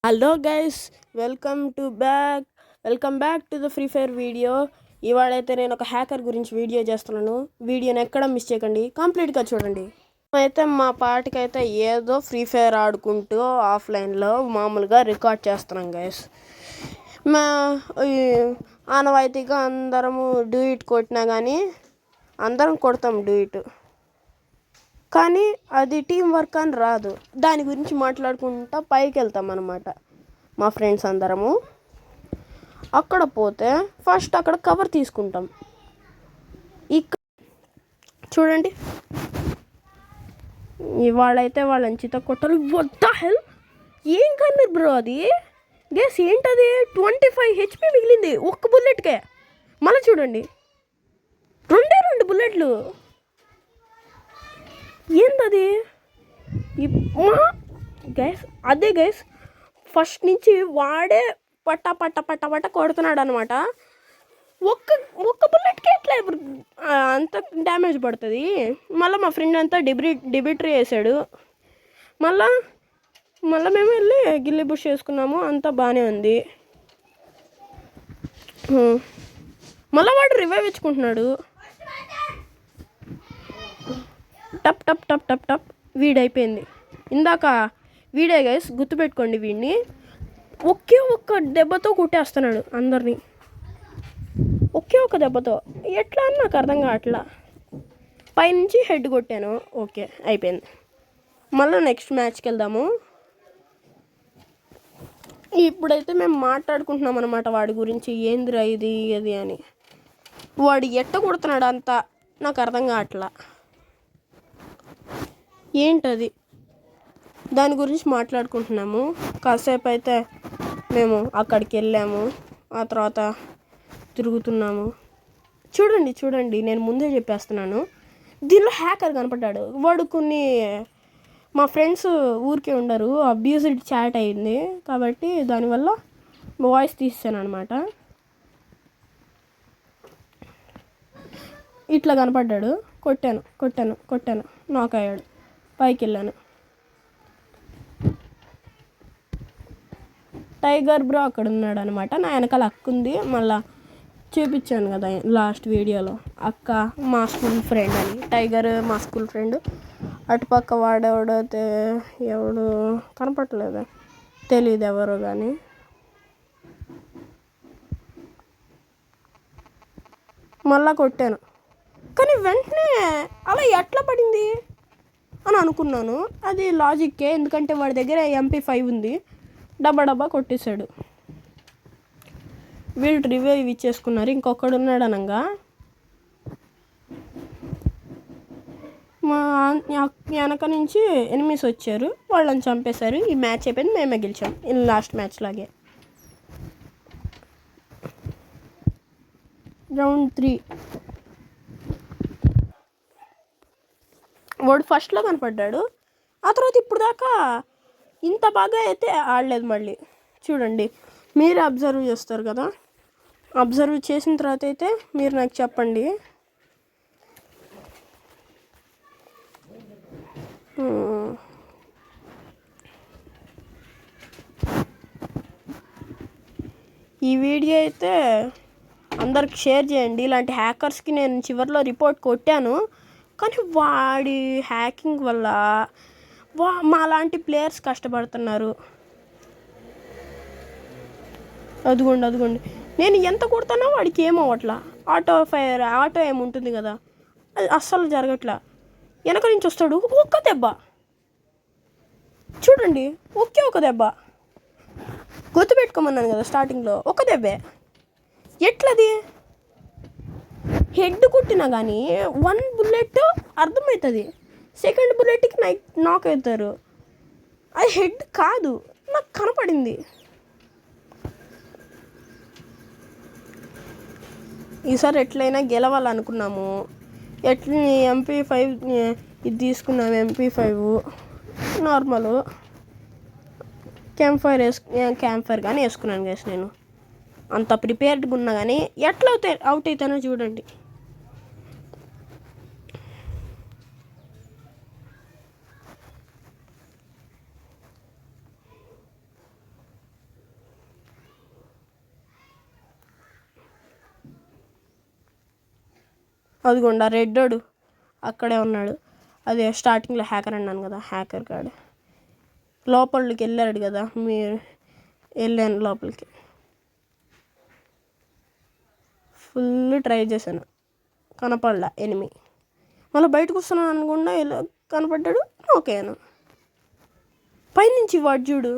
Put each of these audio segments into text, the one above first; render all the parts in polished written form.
Hello guys, welcome back to the free fire video. ఇవాళైతే నేను ఒక హ్యాకర్ గురించి వీడియో చేస్తున్నాను. వీడియోని ఎక్కడ మిస్ చేయకండి, కంప్లీట్గా చూడండి. అయితే మా పాటికైతే ఏదో ఫ్రీ ఫైర్ ఆడుకుంటూ ఆఫ్లైన్లో మామూలుగా రికార్డ్ చేస్తున్నాం గైస్. మా ఆనవాయితీగా అందరము డూ ఇట్ కొట్టినా కానీ అందరం కొడతాం డూ ఇట్, కానీ అది టీం వర్క్ అని రాదు. దాని గురించి మాట్లాడుకుంటా పైకి వెళ్తాం అన్నమాట. మా ఫ్రెండ్స్ అందరము అక్కడ పోతే ఫస్ట్ అక్కడ కవర్ తీసుకుంటాం. ఇక్కడ చూడండి, ఇవాళైతే వాళ్ళని చిత్త కొట్టాలి. వాట్ ద హెల్, ఏం కన్నారు బ్రో అది? గెస్ ఏంటది? 25 HP మిగిలింది ఒక్క బుల్లెట్కే. మళ్ళీ చూడండి, రెండు బుల్లెట్లు. ఏంటది గైస్? అదే గైస్, ఫస్ట్ నుంచి వాడే పట్ట కొడుతున్నాడు అనమాట. ఒక్క బుల్లెట్కి ఎట్లా అంత డ్యామేజ్ పడుతుంది? మళ్ళీ మా ఫ్రెండ్ అంతా డిబిట్రీ వేసాడు. మళ్ళీ మేము వెళ్ళి గిల్లి బుష్ చేసుకున్నాము, అంతా బాగానే ఉంది. మళ్ళీ వాడు రివైవ్ ఇచ్చుకుంటున్నాడు. టప్ టప్ టప్ టప్ టప్ వీడైపోయింది. ఇందాక వీడే గైస్, గుర్తుపెట్టుకోండి. వీడిని ఒకే ఒక్క దెబ్బతో కొట్టేస్తున్నాడు అందరినీ, ఒకే ఒక్క దెబ్బతో. ఎట్లా అని నాకు అర్థం కావట్లా. పైనుంచి హెడ్ కొట్టాను, ఓకే అయిపోయింది. మళ్ళీ నెక్స్ట్ మ్యాచ్కి వెళ్దాము. ఇప్పుడైతే మేము మాట్లాడుకుంటున్నాం అనమాట వాడి గురించి. ఏందిరా ఇది అది అని. వాడు ఎట్ట కొడుతున్నాడు అంతా నాకు అర్థం కావట్లా. ఏంటది? దాని గురించి మాట్లాడుకుంటున్నాము. కాసేపు అయితే మేము అక్కడికి వెళ్ళాము, ఆ తర్వాత తిరుగుతున్నాము. చూడండి, నేను ముందే చెప్పేస్తున్నాను, దీనిలో హ్యాకర్ కనపడ్డాడు. వాడు కొన్ని మా ఫ్రెండ్స్ ఊరికే ఉండరు, అబ్యూజ్డ్ చాట్ అయింది కాబట్టి దానివల్ల వాయిస్ తీసాను అనమాట. ఇట్లా కనపడ్డాడు. కొట్టాను, నాక్ అయ్యాడు. పైకి వెళ్ళాను. టైగర్ బ్రో అక్కడ ఉన్నాడు అనమాట. నా వెనకాల అక్క ఉంది. మళ్ళీ చూపించాను కదా లాస్ట్ వీడియోలో, అక్క మా స్కూల్ ఫ్రెండ్ అని. టైగర్ మా స్కూల్ ఫ్రెండ్. అటుపక్క వాడెవడైతే ఎవడు కనపడలేదు, తెలీదు ఎవరు కానీ. మళ్ళా కొట్టాను, కానీ వెంటనే అలా ఎట్లా పడింది అని అనుకున్నాను. అది లాజిక్కే, ఎందుకంటే వాడి దగ్గర MP5 ఉంది. డబ్బా కొట్టేశాడు. వీళ్ళు రివైవ్ ఇచ్చేసుకున్నారు. ఇంకొకడు ఉన్నాడు అనగా మా వెనక నుంచి ఎనిమిస్ వచ్చారు, వాళ్ళని చంపేశారు. ఈ మ్యాచ్ అయిపోయింది, మేమే గెలిచాం. లాస్ట్ మ్యాచ్ లాగే. రౌండ్ 3 వాడు ఫస్ట్లో కనపడ్డాడు. ఆ తర్వాత ఇప్పుడు దాకా ఇంత బాగా అయితే ఆడలేదు. మళ్ళీ చూడండి, మీరు అబ్జర్వ్ చేస్తారు కదా. అబ్జర్వ్ చేసిన తర్వాత అయితే మీరు నాకు చెప్పండి. ఈ వీడియో అయితే అందరికి షేర్ చేయండి. ఇలాంటి హ్యాకర్స్కి నేను చివరిలో రిపోర్ట్ కొట్టాను, కానీ వాడి హ్యాకింగ్ వల్ల మా లాంటి ప్లేయర్స్ కష్టపడుతున్నారు. అదిగోండి, నేను ఎంత కొడతానో వాడికి ఏమవ్వట్లా. ఆటో ఏముంటుంది కదా, అది అస్సలు జరగట్లా. వెనక నుంచి వస్తాడు, ఒక్క దెబ్బ. చూడండి, ఒకే ఒక దెబ్బ. గుర్తుపెట్టుకోమన్నాను కదా స్టార్టింగ్లో, ఒక దెబ్బే. ఎట్లది? హెడ్ కొట్టినా కానీ 1 బుల్లెట్ అర్థమవుతుంది, సెకండ్ బుల్లెట్కి నాక్ అవుతారు. అది హెడ్ కాదు, నాకు కనపడింది. ఈసారి ఎట్లయినా గెలవాలనుకున్నాము. ఎట్లా MP5 ఇది తీసుకున్నాము. MP5 నార్మల్ క్యాంప్ ఫైర్ కానీ వేసుకున్నాను గైస్. నేను అంత ప్రిపేర్డ్గా ఉన్నా కానీ ఎట్లా అవుట్ అవుతానో చూడండి. అదిగోండి ఆ రెడ్డోడు అక్కడే ఉన్నాడు. అదే స్టార్టింగ్లో హ్యాకర్ అన్నాను కదా, హ్యాకర్ కాడు. లోపలికి వెళ్ళాడు కదా, మీరు వెళ్ళాను లోపలికి. ఫుల్ ట్రై చేశాను, కనపడలా ఎనిమి. మళ్ళీ బయటకు వస్తున్నాను అనుకుండా ఇలా కనపడ్డాడు, ఓకేను. పైనుంచి వాడు చూడు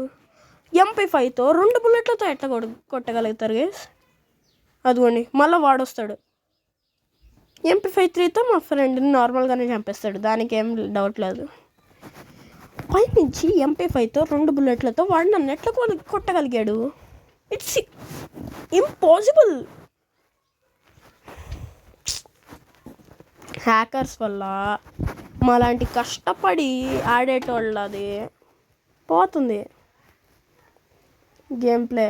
MP5తో 2 బుల్లెట్లతో ఎట్లా కొట్టగలుగుతారు గైస్. అదిగోండి మళ్ళీ వాడు వస్తాడు. MP5 3తో మా ఫ్రెండ్ని నార్మల్గానే చంపేస్తాడు, దానికి ఏం డౌట్ లేదు. పైనుంచి MP5తో 2 బుల్లెట్లతో వాడు నన్ను ఎట్లా కొట్టగలిగాడు? It's impossible. హ్యాకర్స్ వల్ల మాలాంటి కష్టపడి ఆడేటోళ్ళది పోతుంది గేమ్ ప్లే.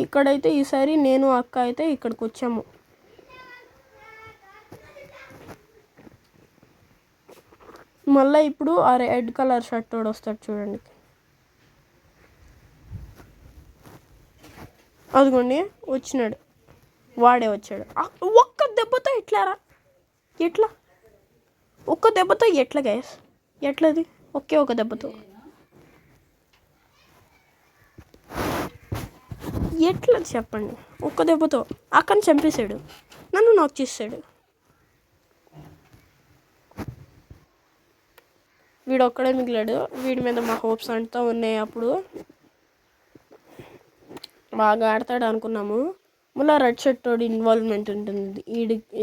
ఇక్కడైతే ఈసారి నేను అక్క అయితే ఇక్కడికి వచ్చాము. మళ్ళీ ఇప్పుడు ఆ రెడ్ కలర్ షర్ట్ వాడు వస్తాడు చూడండి. అదిగోండి వచ్చినాడు, వాడే వచ్చాడు. ఒక్క దెబ్బతో ఎట్లారా? ఎట్లా ఒక్క దెబ్బతో ఎట్లా గైస్? ఎట్లది ఒకే ఒక దెబ్బతో ఎట్లా చెప్పండి? ఒక్క దెబ్బతో అక్కని చంపేశాడు, నన్ను నాక్ చేసాడు. వీడు ఒక్కడే మిగిలాడు. వీడి మీద మా హోప్స్ అంతా ఉన్నాయి. అప్పుడు బాగా ఆడతాడు అనుకున్నాము. మళ్ళీ రెడ్ షర్ట్ తోడు ఇన్వాల్వ్మెంట్ ఉంటుంది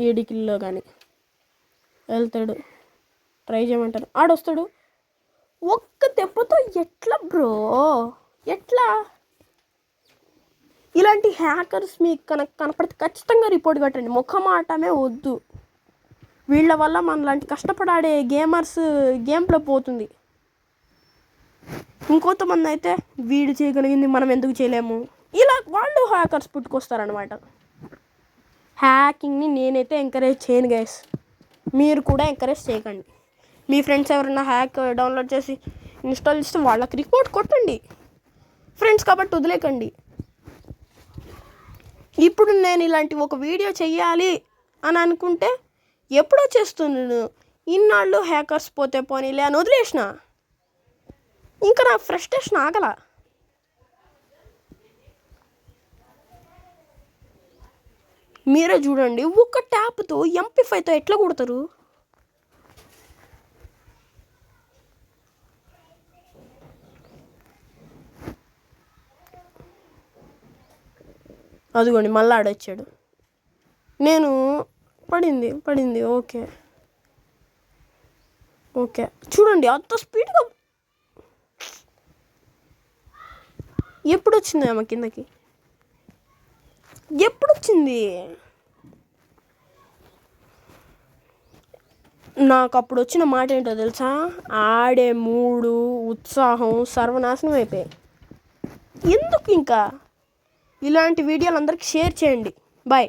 ఈడికిల్లో కానీ వెళ్తాడు. ట్రై చేయమంటారు, ఆడొస్తాడు. ఒక్క దెబ్బతో ఎట్లా బ్రో? ఎట్లా? ఇలాంటి హ్యాకర్స్ మీకు కనపడితే ఖచ్చితంగా రిపోర్ట్ కట్టండి. ముఖమాటమే వద్దు. వీళ్ళ వల్ల మనలాంటి కష్టపడాడే గేమర్స్ గేమ్లో పోతుంది. ఇంకొంతమంది అయితే వీడు చేయగలిగింది మనం ఎందుకు చేయలేము, ఇలా వాళ్ళు హ్యాకర్స్ పుట్టుకొస్తారనమాట. హ్యాకింగ్ని నేనైతే ఎంకరేజ్ చేయను గైస్, మీరు కూడా ఎంకరేజ్ చేయకండి. మీ ఫ్రెండ్స్ ఎవరైనా హ్యాక్ డౌన్లోడ్ చేసి ఇన్స్టాల్ చేస్తే వాళ్ళకి రిపోర్ట్ కొట్టండి. ఫ్రెండ్స్ కాబట్టి వదిలేకండి. ఇప్పుడు నేను ఇలాంటి ఒక వీడియో చెయ్యాలి అని అనుకుంటే ఎప్పుడో చేస్తున్నాను. ఇన్నాళ్ళు హ్యాకర్స్ పోతే పోనీలే అని వదిలేసిన. ఇంకా నాకు ఫ్రస్ట్రేషన్ ఆగల. మీరే చూడండి, ఒక్క ట్యాప్తో MP5తో ఎట్లా కొడతారు? అదిగోండి మళ్ళీ ఆడొచ్చాడు. నేను పడింది ఓకే చూడండి అంత స్పీడ్గా ఎప్పుడు వచ్చింది ఆమె కిందకి? ఎప్పుడు వచ్చింది? నాకు అప్పుడు వచ్చిన మాట ఏంటో తెలుసా? ఆడే మూడు ఉత్సాహం సర్వనాశనం అయిపోయాయి. ఎందుకు? ఇంకా ఇలాంటి వీడియోలు అందరికీ షేర్ చేయండి. బాయ్.